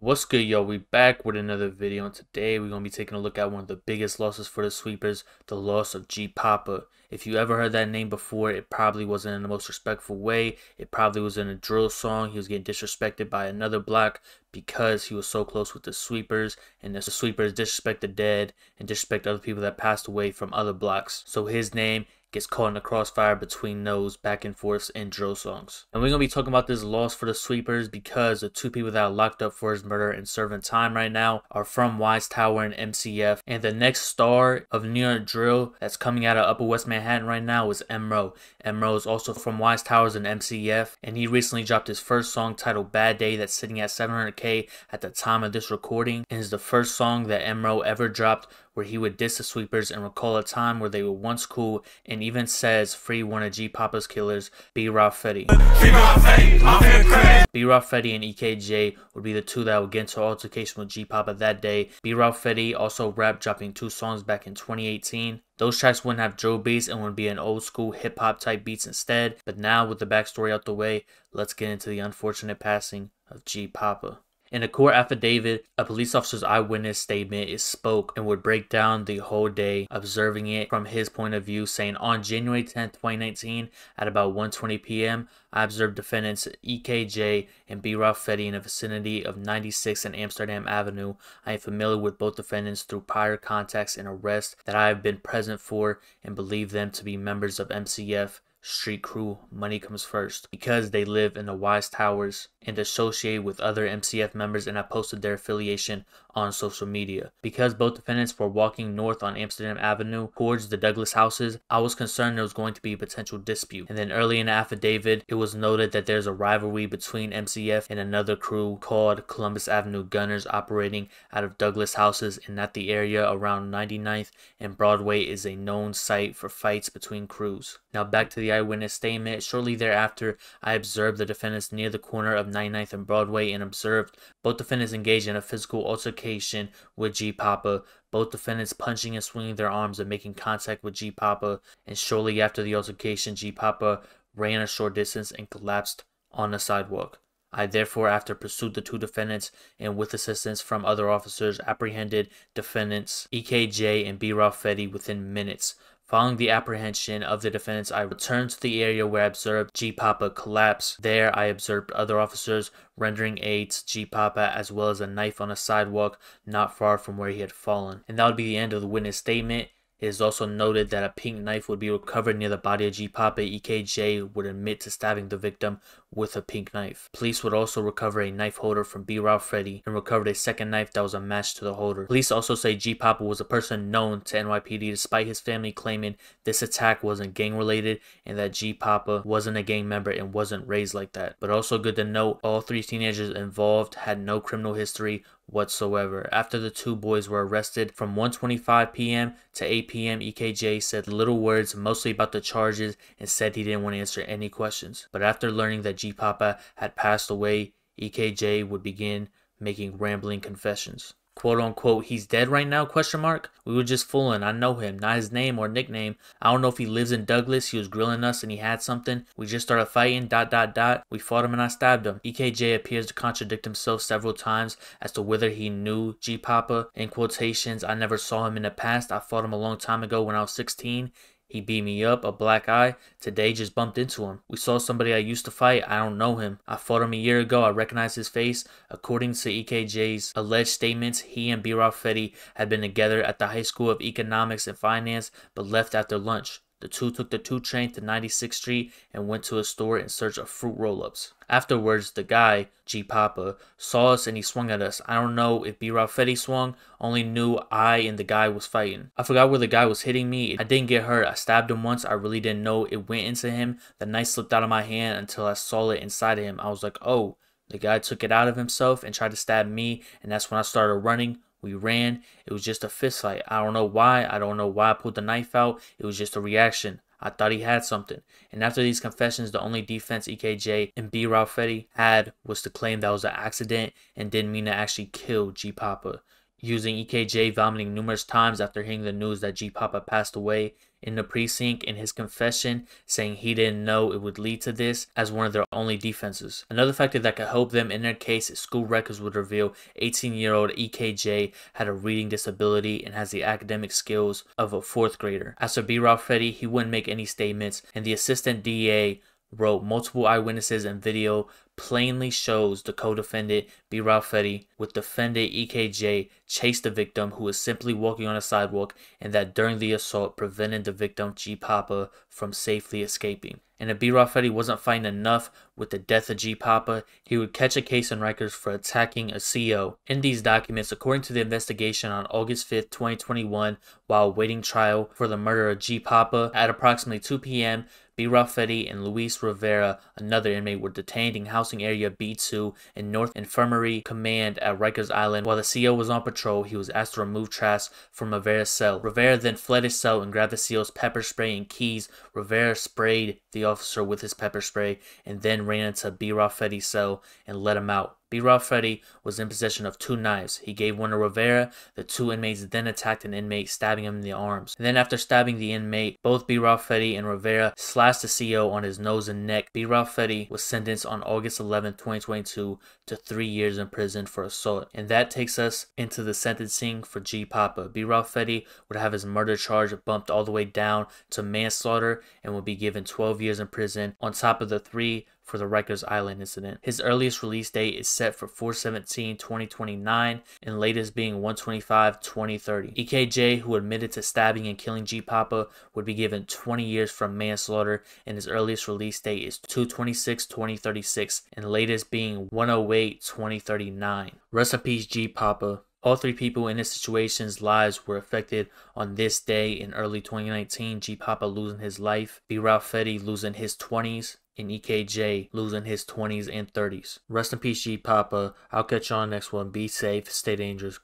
What's good, y'all? We back with another video, and today we're going to be taking a look at one of the biggest losses for the sweepers, the loss of G Poppa. If you ever heard that name before, it probably wasn't in the most respectful way. It probably was in a drill song. He was getting disrespected by another block because he was so close with the sweepers, and the sweepers disrespect the dead and disrespect other people that passed away from other blocks. So his name gets caught in the crossfire between those back and forths in drill songs. And we're going to be talking about this loss for the sweepers because the two people that are locked up for his murder and serving time right now are from Wise Tower and MCF. And the next star of New York drill that's coming out of Upper West Manhattan right now is Emro. Emro is also from Wise Towers and MCF, and he recently dropped his first song titled Bad Day that's sitting at 700K at the time of this recording, and is the first song that Emro ever dropped where he would diss the sweepers and recall a time where they were once cool, and even says free one of G Poppa's killers, B-Rob Fetty. B-Rob Fetty and EKJ would be the two that would get into an altercation with G Poppa that day. B-Rob Fetty also rapped, dropping 2 songs back in 2018. Those tracks wouldn't have drill beats and would be an old school hip hop type beats instead. But now with the backstory out the way, let's get into the unfortunate passing of G Poppa. In a court affidavit, a police officer's eyewitness statement is spoke and would break down the whole day, observing it from his point of view, saying, "On January 10th, 2019, at about 1:20 p.m., I observed defendants EKJ and B-Rob Fetty in the vicinity of 96 and Amsterdam Avenue. I am familiar with both defendants through prior contacts and arrests that I have been present for and believe them to be members of MCF. Street crew, money comes first," because they live in the Wise Towers and associate with other MCF members and have posted their affiliation on social media. Because both defendants were walking north on Amsterdam Avenue towards the Douglas houses, I was concerned there was going to be a potential dispute. And then early in the affidavit, it was noted that there's a rivalry between MCF and another crew called Columbus Avenue Gunners operating out of Douglas houses, and that the area around 99th and Broadway is a known site for fights between crews. Now back to the eyewitness statement. Shortly thereafter, I observed the defendants near the corner of 99th and Broadway and observed both defendants engaged in a physical altercation with G Poppa, both defendants punching and swinging their arms and making contact with G Poppa, and shortly after the altercation, G Poppa ran a short distance and collapsed on the sidewalk. I therefore, after pursued the two defendants and with assistance from other officers, apprehended defendants EKJ and B-Rob Fetty within minutes. Following the apprehension of the defendants, I returned to the area where I observed G Poppa collapse. There, I observed other officers rendering aid to G Poppa, as well as a knife on a sidewalk not far from where he had fallen. And that would be the end of the witness statement. It is also noted that a pink knife would be recovered near the body of G Poppa. EKJ would admit to stabbing the victim with a pink knife. Police would also recover a knife holder from B-Rob Fetty and recovered a second knife that was a match to the holder. Police also say G Poppa was a person known to NYPD, despite his family claiming this attack wasn't gang related and that G Poppa wasn't a gang member and wasn't raised like that. But also good to note, all 3 teenagers involved had no criminal history whatsoever. After the 2 boys were arrested from 1:25 p.m. to 8 p.m., EKJ said little words, mostly about the charges, and said he didn't want to answer any questions. But after learning that G Poppa had passed away, EKJ would begin making rambling confessions. "Quote unquote, he's dead right now, question mark? We were just fooling. I know him, not his name or nickname. I don't know if he lives in Douglas. He was grilling us and he had something. We just started fighting, ... We fought him and I stabbed him." EKJ appears to contradict himself several times as to whether he knew G Poppa. In quotations, "I never saw him in the past. I fought him a long time ago when I was 16. He beat me up, a black eye. Today just bumped into him. We saw somebody I used to fight. I don't know him. I fought him a year ago. I recognize his face." According to EKJ's alleged statements, he and B-Rob Fetty had been together at the High School of Economics and Finance, but left after lunch. The two took the 2 train to 96th Street and went to a store in search of fruit roll-ups. Afterwards, the guy, G Poppa, saw us and he swung at us. I don't know if B-Rob Fetty swung, only knew I and the guy was fighting. I forgot where the guy was hitting me. I didn't get hurt. I stabbed him once. I really didn't know it went into him. The knife slipped out of my hand until I saw it inside of him. I was like, oh, the guy took it out of himself and tried to stab me, and that's when I started running. We ran. It was just a fist fight. I don't know why. I don't know why I pulled the knife out. It was just a reaction. I thought he had something. And after these confessions, the only defense EKJ and B-Rob Fetty had was to claim that was an accident and didn't mean to actually kill G Poppa. using EKJ vomiting numerous times after hearing the news that G Poppa passed away in the precinct, in his confession saying he didn't know it would lead to this as one of their only defenses. Another factor that could help them in their case is school records would reveal 18-year-old EKJ had a reading disability and has the academic skills of a 4th grader. As for B. Ralph Fetty, he wouldn't make any statements, and the assistant DA wrote multiple eyewitnesses and video plainly shows the co-defendant B. Ralph Fetty with defendant EKJ chased the victim who was simply walking on a sidewalk, and that during the assault prevented the victim G Poppa from safely escaping. And if B. Ralph Fetty wasn't fighting enough with the death of G Poppa, he would catch a case on records for attacking a CO. In these documents, according to the investigation on August 5th, 2021, while awaiting trial for the murder of G Poppa, at approximately 2 p.m., B. Ralph Fetty and Luis Rivera, another inmate, were detained in housing area B2 in North Infirmary Command at Rikers Island. While the CO was on patrol, he was asked to remove trash from Rivera's cell. Rivera then fled his cell and grabbed the CO's pepper spray and keys. Rivera sprayed the officer with his pepper spray and then ran into B. Ralph Fetty's cell and let him out. B. Ralph Fetty was in possession of 2 knives. He gave one to Rivera. The 2 inmates then attacked an inmate, stabbing him in the arms. And then after stabbing the inmate, both B. Ralph Fetty and Rivera slashed the CO on his nose and neck. B. Ralph Fetty was sentenced on August 11, 2022 to 3 years in prison for assault. And that takes us into the sentencing for G Poppa. B. Ralph Fetty would have his murder charge bumped all the way down to manslaughter and would be given 12 years in prison on top of the 3 for the Rikers Island incident. His earliest release date is set for 4/17/2029 and latest being 1/25/2030. EKJ, who admitted to stabbing and killing G Poppa, would be given 20 years from manslaughter, and his earliest release date is 2/26/2036 and latest being 1/08/2039. Rest in peace, G Poppa. All 3 people in this situation's lives were affected on this day in early 2019. G Poppa losing his life, B. Ralph Fetty losing his 20s, and EKJ losing his 20s and 30s. Rest in peace, G Poppa. I'll catch you on the next one. Be safe, stay dangerous.